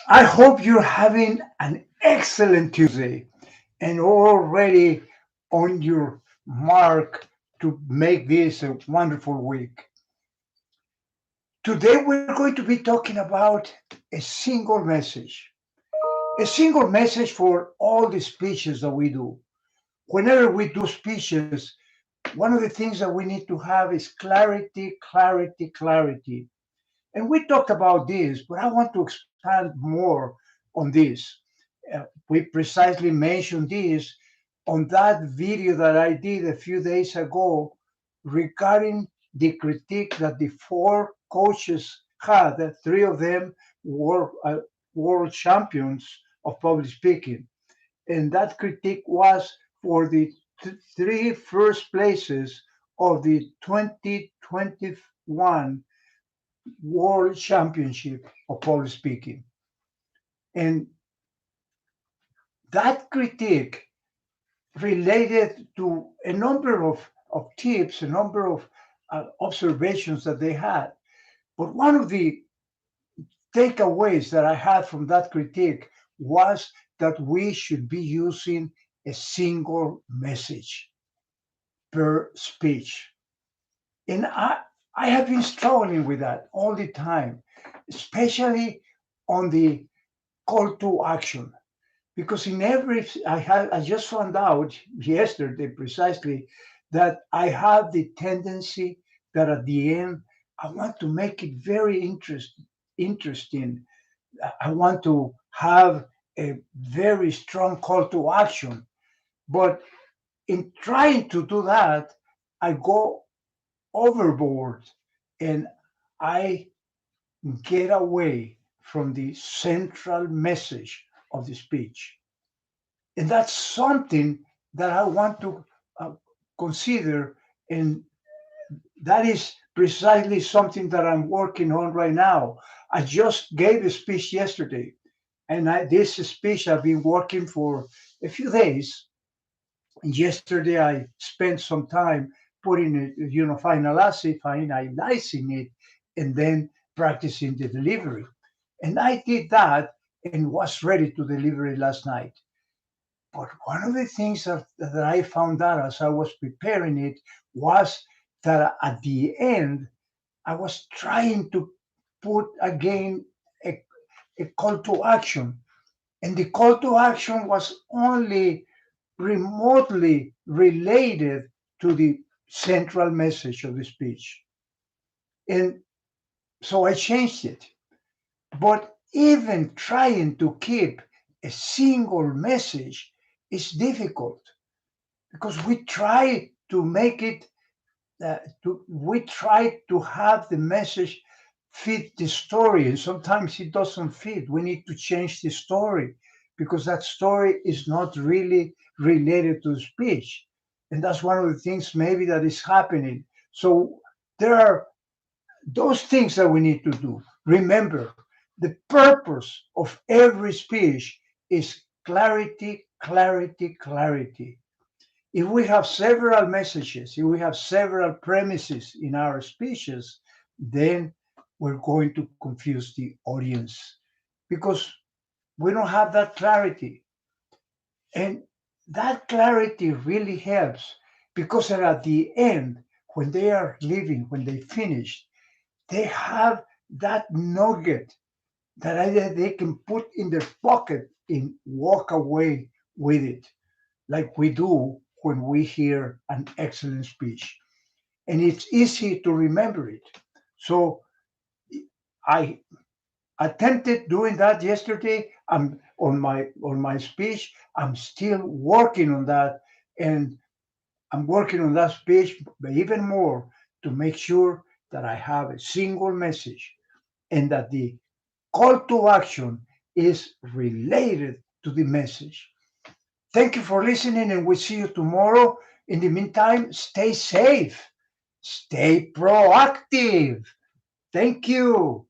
I hope you're having an excellent Tuesday and already on your mark to make this a wonderful week. Today, we're going to be talking about a single message for all the speeches that we do. Whenever we do speeches, one of the things that we need to have is clarity, clarity, clarity. And we talked about this, but I want to expand more on this. We precisely mentioned this on that video that I did a few days ago regarding the critique that the four coaches had. Three of them were world champions of public speaking. And that critique was for the three first places of the 2021 World Championship of Public Speaking. And that critique related to a number of tips, a number of observations that they had. But one of the takeaways that I had from that critique was that we should be using a single message per speech. And I have been struggling with that all the time, especially on the call to action. Because in every, I just found out yesterday precisely that I have the tendency that at the end, I want to make it very interesting. I want to have a very strong call to action. But in trying to do that, I go overboard and I get away from the central message of the speech. And that's something that I want to uh, consider. And that is precisely something that I'm working on right now. I just gave a speech yesterday. And this speech I've been working for a few days. Yesterday, I spent some time putting it, finalizing it, and then practicing the delivery. And I did that and was ready to deliver it last night. But one of the things that I found out as I was preparing it was that at the end, I was trying to put again a, a call to action. And the call to action was only remotely related to the central message of the speech. And so I changed it. But even trying to keep a single message is difficult because we try to make it, we try to have the message fit the story, and sometimes it doesn't fit. We need to change the story because that story is not really related to speech. And that's one of the things maybe that is happening. So there are those things that we need to do. Remember, the purpose of every speech is clarity, clarity, clarity. If we have several messages, if we have several premises in our speeches, then we're going to confuse the audience because we don't have that clarity. And that clarity really helps because at the end, when they are leaving, when they finish, they have that nugget that either they can put in their pocket and walk away with it, like we do when we hear an excellent speech. And it's easy to remember it. So I attempted doing that yesterday. I'm on my speech. I'm still working on that, and I'm working on that speech, but even more to make sure that I have a single message and that the call to action is related to the message. Thank you for listening, and we'll see you tomorrow. In the meantime, stay safe, stay proactive. Thank you.